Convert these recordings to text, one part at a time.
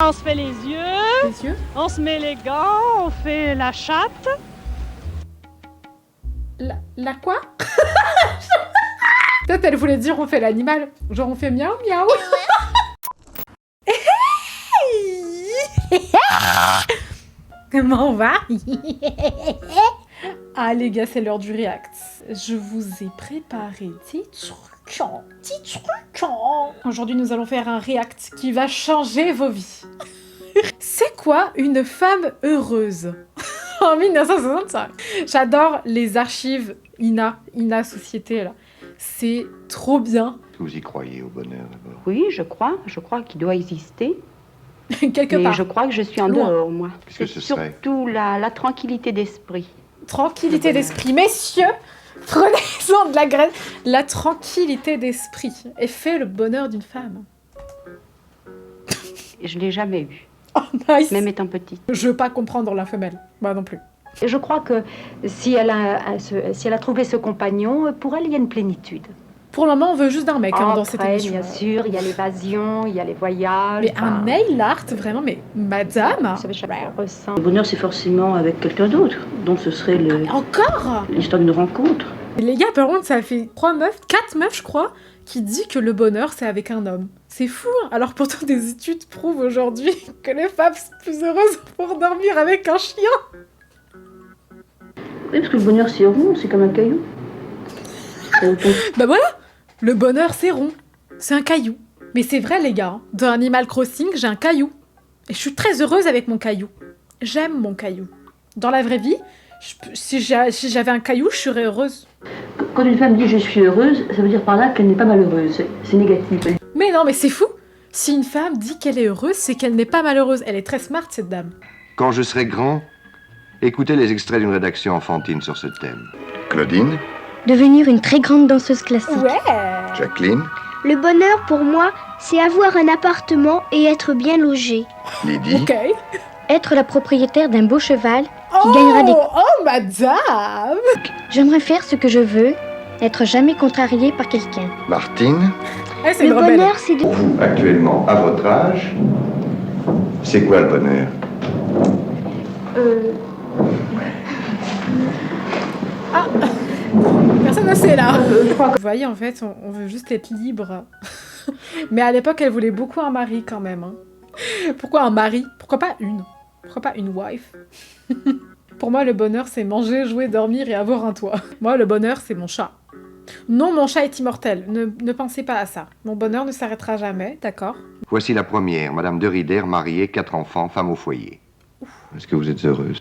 On se fait les yeux, on se met les gants, on fait la chatte. La quoi? Peut-être elle voulait dire on fait l'animal. Genre on fait miaou miaou. Comment on va? Ah les gars, c'est l'heure du react. Je vous ai préparé des trucs. Aujourd'hui, nous allons faire un react qui va changer vos vies. C'est quoi une femme heureuse? En 1965. J'adore les archives INA Société là. C'est trop bien. Vous y croyez au bonheur d'abord? Oui, je crois qu'il doit exister. Quelque Mais part. je crois que je suis en Loin. dehors, moi. Qu'est-ce que C'est ce serait? surtout la tranquillité d'esprit. Tranquillité d'esprit. Messieurs, prenez-en de la graine. La tranquillité d'esprit est fait le bonheur d'une femme. Je ne l'ai jamais eu, Oh, nice. même étant petite. Je veux pas comprendre la femelle. Bah non plus. Et je crois que si elle a trouvé ce compagnon, pour elle, il y a une plénitude. Pour le moment, on veut juste d'un mec hein, dans cette Après, émission. bien sûr, il y a l'évasion, il y a les voyages. Mais un nail art, vraiment, mais madame. Vous savez, chacun ressent. Le bonheur, c'est forcément avec quelqu'un d'autre. Donc, ce serait Encore? l'histoire d'une rencontre. Les gars, par contre, ça fait 4 meufs, je crois, qui dit que le bonheur, c'est avec un homme. C'est fou, hein. Alors pourtant, des études prouvent aujourd'hui que les femmes sont plus heureuses pour dormir avec un chien. Oui, parce que le bonheur, c'est rond, c'est comme un caillou. Bah voilà, le bonheur, c'est rond. C'est un caillou. Mais c'est vrai, les gars, hein. Dans Animal Crossing, j'ai un caillou. Et je suis très heureuse avec mon caillou. J'aime mon caillou. Dans la vraie vie, si j'avais un caillou, je serais heureuse. Quand une femme dit « je suis heureuse », ça veut dire par là qu'elle n'est pas malheureuse. C'est négatif. Mais non, mais c'est fou. Si une femme dit qu'elle est heureuse, c'est qu'elle n'est pas malheureuse. Elle est très smart, cette dame. Quand je serai grand, écoutez les extraits d'une rédaction enfantine sur ce thème. Claudine, Devenir une très grande danseuse classique. Ouais. Jacqueline, Le bonheur pour moi, c'est avoir un appartement et être bien logé. Lydie, Ok. Être la propriétaire d'un beau cheval. Oh, gagnera des- oh, madame. J'aimerais faire ce que je veux, n'être jamais contrariée par quelqu'un. Martine. Eh, c'est Le une rebelle. bonheur, c'est de... Pour vous, actuellement, à votre âge, c'est quoi le bonheur? Personne ne sait là. Vous voyez, en fait, on veut juste être libre. Mais à l'époque, elle voulait beaucoup un mari quand même. Hein. Pourquoi un mari? Pourquoi pas une? Pourquoi pas une wife? Pour moi, le bonheur, c'est manger, jouer, dormir et avoir un toit. Moi, le bonheur, c'est mon chat. Non, mon chat est immortel. Ne pensez pas à ça. Mon bonheur ne s'arrêtera jamais, d'accord? Voici la première, Madame de Rider, mariée, 4 enfants, femme au foyer. Est-ce que vous êtes heureuse?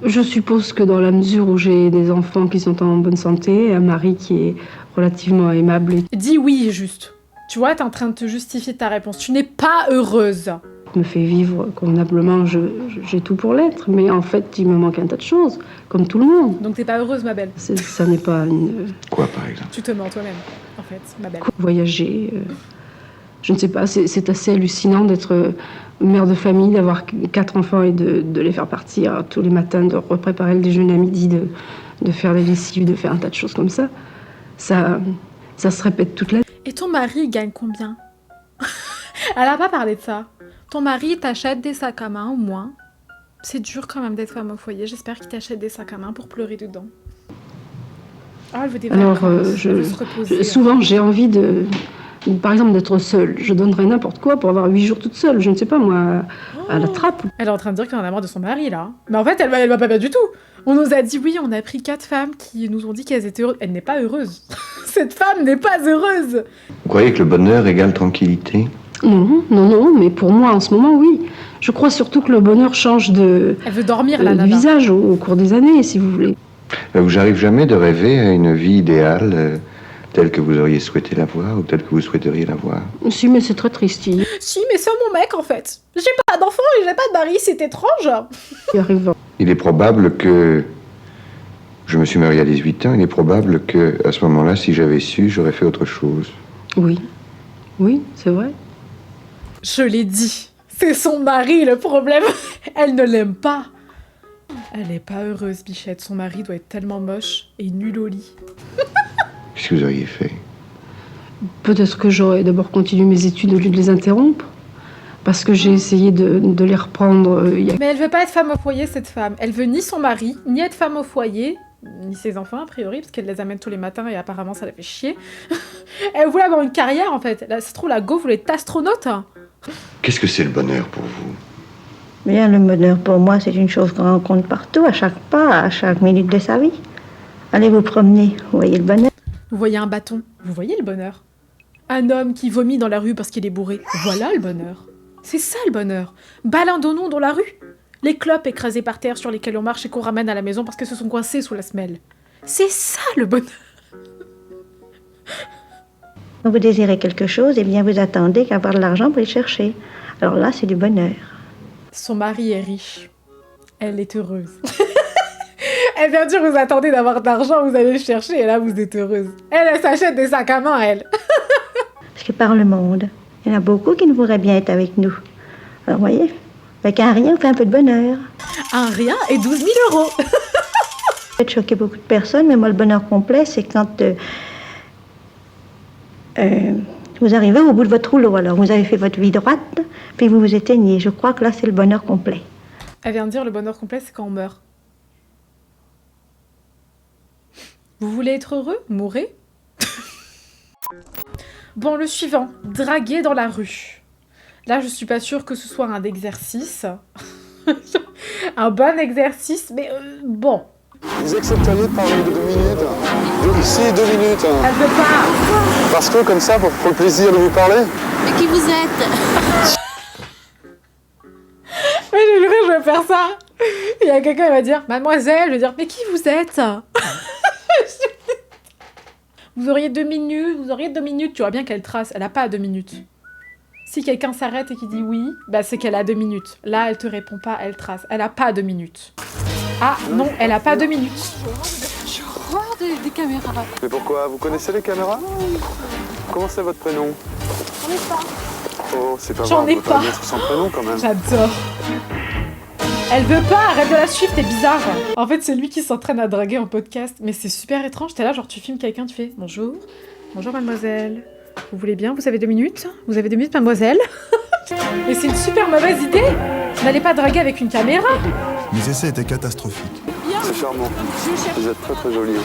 Je suppose que dans la mesure où j'ai des enfants qui sont en bonne santé, un mari qui est relativement aimable et Dis oui, juste. Tu vois, t'es en train de te justifier ta réponse. Tu n'es pas heureuse. me fait vivre convenablement, j'ai tout pour l'être. Mais en fait, il me manque un tas de choses, comme tout le monde. Donc t'es pas heureuse, ma belle. Ça n'est pas une... Quoi, par exemple? Tu te mens toi-même, en fait, ma belle. Voyager, je ne sais pas, c'est assez hallucinant d'être mère de famille, d'avoir 4 enfants et de les faire partir tous les matins, de repréparer le déjeuner à midi, de faire les lessives, de faire un tas de choses comme ça. Ça se répète toute la vie. Et ton mari il gagne combien? Elle a pas parlé de ça. Ton mari t'achète des sacs à main au moins. C'est dur quand même d'être femme au foyer. J'espère qu'il t'achète des sacs à main pour pleurer dedans. Ah, elle veut des Alors, vacances. Elle veut se reposer. souvent, j'ai envie par exemple, d'être seule. Je donnerais n'importe quoi pour avoir 8 jours toute seule. Je ne sais pas, moi, à la trappe. Elle est en train de dire qu'elle en a marre de son mari, là. Mais en fait, elle va pas bien du tout. On nous a dit, oui, on a pris 4 femmes qui nous ont dit qu'elles étaient heureuses. Elle n'est pas heureuse. Cette femme n'est pas heureuse. Vous croyez que le bonheur égale tranquillité? Non, mais pour moi, en ce moment, oui. Je crois surtout que le bonheur change de Elle veut dormir, là, de là-bas. visage au cours des années, si vous voulez. Vous n'arrive jamais de rêver à une vie idéale telle que vous auriez souhaité la voir ou telle que vous souhaiteriez la voir? Si, mais c'est très triste. Il Si, mais c'est mon mec, en fait. J'ai pas d'enfant et j'ai pas de mari, c'est étrange. arrive. Il est probable que... Je me suis marié à 18 ans, il est probable que, à ce moment-là, si j'avais su, j'aurais fait autre chose. Oui, c'est vrai. Je l'ai dit. C'est son mari, le problème. Elle ne l'aime pas. Elle est pas heureuse, Bichette. Son mari doit être tellement moche et nul au lit. Qu'est-ce que vous auriez fait? Peut-être que j'aurais d'abord continué mes études au lieu de les interrompre. parce que j'ai essayé de les reprendre il y a... Mais elle veut pas être femme au foyer, cette femme. Elle veut ni son mari, ni être femme au foyer, ni ses enfants, a priori, parce qu'elle les amène tous les matins et apparemment ça la fait chier. Elle voulait avoir une carrière, en fait. Là, ça se trouve, la go voulait être astronaute. Qu'est-ce que c'est le bonheur pour vous? Bien, le bonheur pour moi, c'est une chose qu'on rencontre partout, à chaque pas, à chaque minute de sa vie. Allez vous promener, vous voyez le bonheur. Vous voyez un bâton, vous voyez le bonheur. Un homme qui vomit dans la rue parce qu'il est bourré, voilà le bonheur. C'est ça le bonheur. Baladons-nous dans la rue. Les clopes écrasées par terre sur lesquelles on marche et qu'on ramène à la maison parce qu'elles se sont coincées sous la semelle. C'est ça le bonheur. Quand vous désirez quelque chose, eh bien vous attendez qu'avoir de l'argent pour le chercher. Alors là, c'est du bonheur. Son mari est riche. Elle est heureuse. Elle vient dire, vous attendez d'avoir de l'argent, vous allez le chercher, et là, vous êtes heureuse. Elle s'achète des sacs à main, elle. Parce que par le monde, il y en a beaucoup qui ne voudraient bien être avec nous. Alors, vous voyez, avec un rien, on fait un peu de bonheur. Un rien et 12 000 euros. Peut-être choquer beaucoup de personnes, mais moi, le bonheur complet, c'est quand vous arrivez au bout de votre rouleau. Alors, vous avez fait votre vie droite, puis vous vous éteignez. Je crois que là, c'est le bonheur complet. Elle vient de dire, le bonheur complet, c'est quand on meurt. Vous voulez être heureux? Mourrez. Bon, le suivant. Draguer dans la rue. Là, je suis pas sûre que ce soit un exercice. Un bon exercice, mais bon. Vous accepteriez de parler de 2 minutes? Ici, 2 minutes. Elle veut pas. Parce que comme ça, pour le plaisir de vous parler. Mais qui vous êtes? Mais je jure, je vais faire ça. Il y a quelqu'un qui va dire, mademoiselle, je vais dire, mais qui vous êtes? Vous auriez 2 minutes, tu vois bien qu'elle trace, elle a pas 2 minutes. Si quelqu'un s'arrête et qui dit oui, bah c'est qu'elle a 2 minutes. Là, elle te répond pas, elle trace. Elle a pas 2 minutes. Ah non, elle a pas 2 minutes. J'ai horreur des caméras. Mais pourquoi? Vous connaissez les caméras? Comment c'est votre prénom? J'en ai pas. Oh, c'est pas J'en vrai, ai on peut pas. mettre son prénom quand même. J'adore. Elle veut pas, arrête de la suivre, t'es bizarre. En fait, c'est lui qui s'entraîne à draguer en podcast. Mais c'est super étrange, t'es là, genre tu filmes quelqu'un, tu fais bonjour. Bonjour mademoiselle. Vous voulez bien? Vous avez 2 minutes? Vous avez 2 minutes, mademoiselle? Mais c'est une super mauvaise idée. N'allez pas draguer avec une caméra. Mes essais étaient catastrophiques. C'est charmant. Vous êtes très très jolie.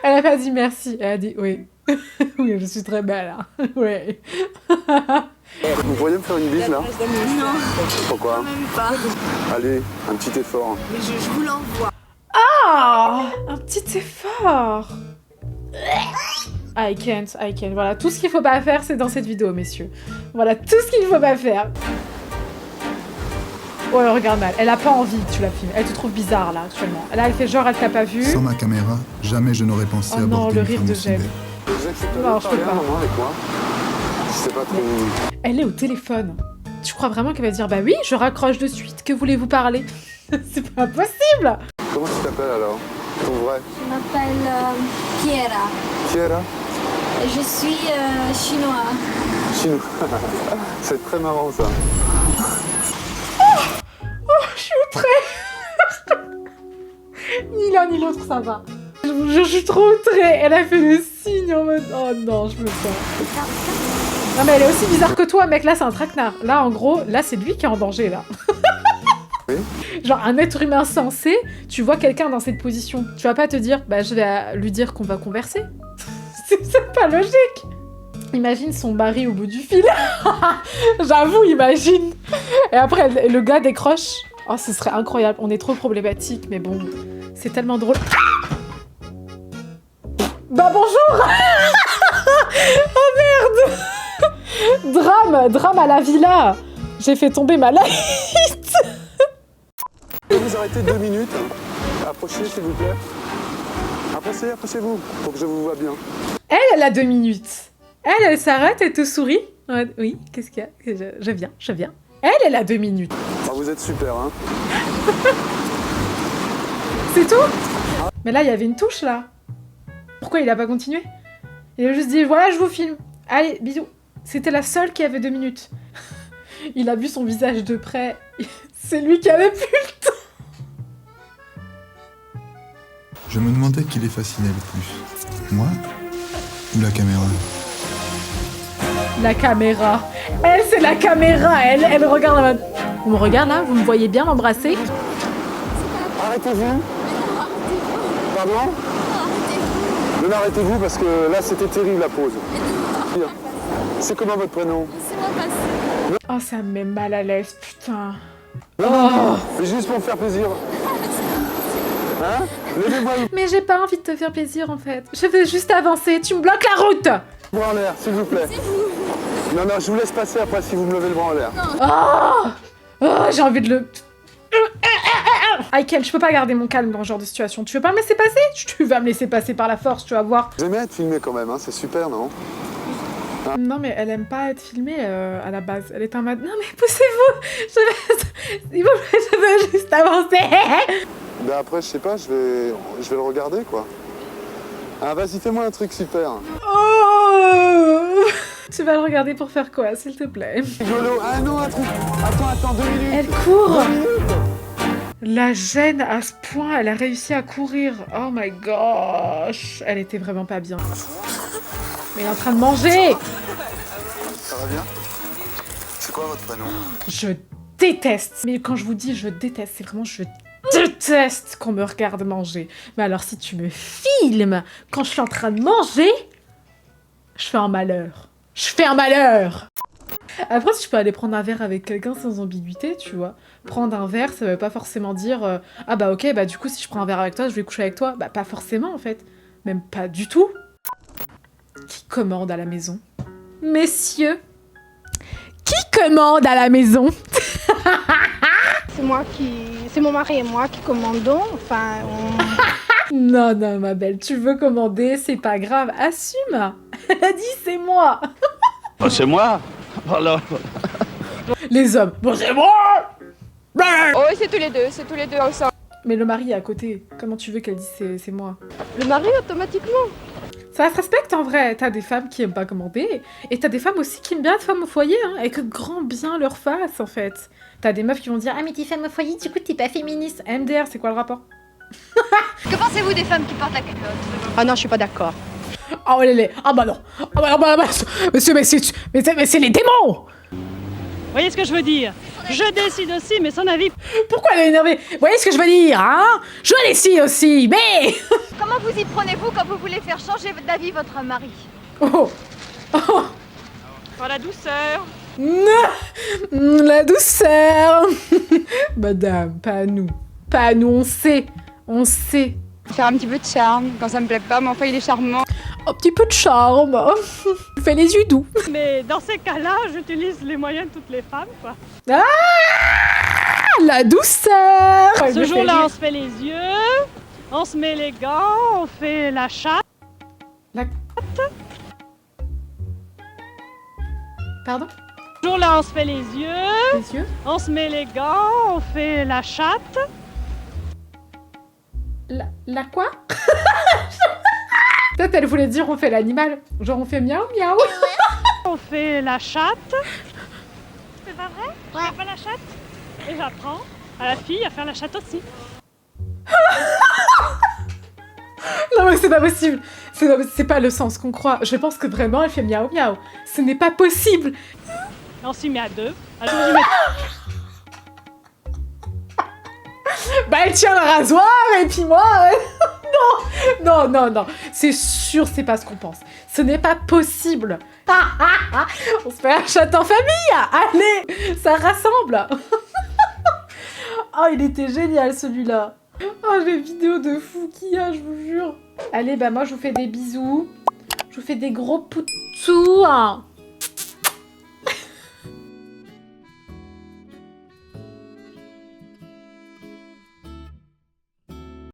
Elle a pas dit merci, elle a dit oui. Oui, je suis très belle. Hein. Oui. Vous pourriez me faire une bise là? Non. Pourquoi? Même pas. Allez, un petit effort. Mais je vous l'envoie. Ah, un petit effort. I can't. Voilà, tout ce qu'il faut pas faire, c'est dans cette vidéo, messieurs. Voilà, tout ce qu'il faut pas faire. Ouais, regarde mal. Elle a pas envie que tu la filmes. Elle te trouve bizarre, là, actuellement. Là, elle fait genre, elle t'a pas vu. Sans ma caméra, jamais je n'aurais pensé Oh non, aborder le une rire femme de aussi Jeb. belle. Vous accepteriez Non, de je peux parler pas. un moment avec moi? C'est pas trop... Elle est au téléphone. Tu crois vraiment qu'elle va dire, bah oui, je raccroche de suite, que voulez-vous parler? C'est pas possible. Comment tu t'appelles alors? Ton vrai? Je m'appelle Kiera. Kiera? Je suis chinois. Chinois. C'est très marrant ça. Oh, je suis outrée. Ni l'un ni l'autre, ça va. Je vous jure, je suis trop outrée. Elle a fait le signe en mode, oh non, je me sens. Non mais elle est aussi bizarre que toi, mec. Là, c'est un traquenard. Là, en gros, là, c'est lui qui est en danger, là. Oui. Genre, un être humain sensé, tu vois quelqu'un dans cette position. Tu vas pas te dire, bah, je vais lui dire qu'on va converser. C'est pas logique. Imagine son mari au bout du fil. J'avoue, imagine. Et après, le gars décroche. Oh, ce serait incroyable. On est trop problématique, mais bon, c'est tellement drôle. Bah bonjour. Oh merde. Drame à la villa. J'ai fait tomber ma light. Vous arrêtez 2 minutes. Approchez s'il vous plaît. Approchez-vous pour que je vous vois bien. Elle a 2 minutes. Elle s'arrête et te sourit. Ouais, oui, qu'est-ce qu'il y a? Je viens. Elle a 2 minutes. Ah, vous êtes super, hein. C'est tout? Mais là, il y avait une touche, là. Pourquoi il a pas continué? Il a juste dit, voilà, je vous filme. Allez, bisous. C'était la seule qui avait 2 minutes. Il a vu son visage de près. C'est lui qui avait plus le temps. Je me demandais qui les fascinait le plus. Moi ou la caméra? La caméra. Elle, c'est la caméra. Elle regarde en mode... Vous me regardez là? Vous me voyez bien m'embrasser? Arrêtez-vous. Pardon? Non, arrêtez-vous parce que là, c'était terrible la pause. C'est comment votre prénom? C'est moi, passe. Oh, ça me met mal à l'aise, putain. Non, juste pour me faire plaisir. Hein? Levez-moi le Mais j'ai pas envie de te faire plaisir, en fait. Je veux juste avancer. Tu me bloques la route! bras en l'air, s'il vous plaît. Non, non, je vous laisse passer après si vous me levez le bras en l'air. Oh, j'ai envie de le... Aiken, je peux pas garder mon calme dans ce genre de situation. Tu veux pas me laisser passer? Tu vas me laisser passer par la force, tu vas voir. Vous aimez être filmé quand même, hein? C'est super, non? Non, mais elle aime pas être filmée à la base. Elle est en mode... Non, mais poussez-vous! S'il vous plaît, je veux juste avancer. Ben après, je sais pas, je vais le regarder, quoi. Ah, vas-y, fais-moi un truc super. Oh, tu vas le regarder pour faire quoi, s'il te plaît? Rigolo. Ah non, un truc. Attends, 2 minutes. Elle court. 2 minutes. La gêne à ce point, elle a réussi à courir. Oh my gosh. Elle était vraiment pas bien. Mais elle est en train de manger. Ça va bien? C'est quoi votre prénom? Je déteste. Mais quand je vous dis je déteste, c'est vraiment je déteste qu'on me regarde manger. Mais alors si tu me filmes quand je suis en train de manger, je fais un malheur. Je fais un malheur. Après, si je peux aller prendre un verre avec quelqu'un sans ambiguïté, tu vois. Prendre un verre, ça veut pas forcément dire ah bah ok, bah du coup si je prends un verre avec toi, je vais coucher avec toi. Bah pas forcément en fait. Même pas du tout. Qui commande à la maison? Messieurs, qui commande à la maison? C'est mon mari et moi qui commandons. Enfin, Non, non, ma belle, tu veux commander, c'est pas grave, assume. Elle a dit c'est moi. Oh, c'est moi? Alors... Les hommes, bon c'est moi. oh, c'est tous les deux ensemble. Mais le mari est à côté, comment tu veux qu'elle dise c'est moi? Le mari automatiquement. Ça se respecte en vrai, t'as des femmes qui aiment pas commander, et t'as des femmes aussi qui aiment bien être femmes au foyer, hein, et que grand bien leur fasse en fait. T'as des meufs qui vont dire ah mais t'es femme au foyer, du coup t'es pas féministe. MDR, c'est quoi le rapport? Que pensez-vous des femmes qui portent la culotte? Ah non, je suis pas d'accord. Oh les ah bah non, ah bah monsieur mais c'est les démons. Vous voyez ce que je veux dire? Je décide aussi, mais son avis... Pourquoi elle est énervée? Vous voyez ce que je veux dire, hein? Je décide aussi, mais... Comment vous y prenez-vous quand vous voulez faire changer d'avis votre mari? Oh. Par la douceur. La douceur. Madame, pas nous. Pas nous, on sait. Faire un petit peu de charme quand ça me plaît pas, mais enfin il est charmant. Un petit peu de charme. Il fait les yeux doux. Mais dans ces cas-là, j'utilise les moyens de toutes les femmes, quoi. Ah, la douceur. Ce jour-là, on se fait les yeux, on se met les gants, on fait la chatte. La... Pardon? Ce jour-là, on se fait les yeux, on se met les gants, on fait la chatte. La quoi? Peut-être elle voulait dire on fait l'animal. Genre on fait miaou miaou. On fait la chatte. C'est pas vrai? Ouais. Je fais pas la chatte. Et j'apprends à la fille à faire la chatte aussi. Non mais c'est pas possible. C'est pas le sens qu'on croit. Je pense que vraiment elle fait miaou miaou. Ce n'est pas possible. On s'y met à deux. Alors, j'y mets... Bah elle tient le rasoir et puis moi... Non. C'est sûr, c'est pas ce qu'on pense. Ce n'est pas possible. On se fait la chatte en famille. Allez, ça rassemble. Oh, il était génial celui-là. Oh, les vidéos de fou qu'il y a, je vous jure. Allez, bah moi je vous fais des bisous. Je vous fais des gros poutous.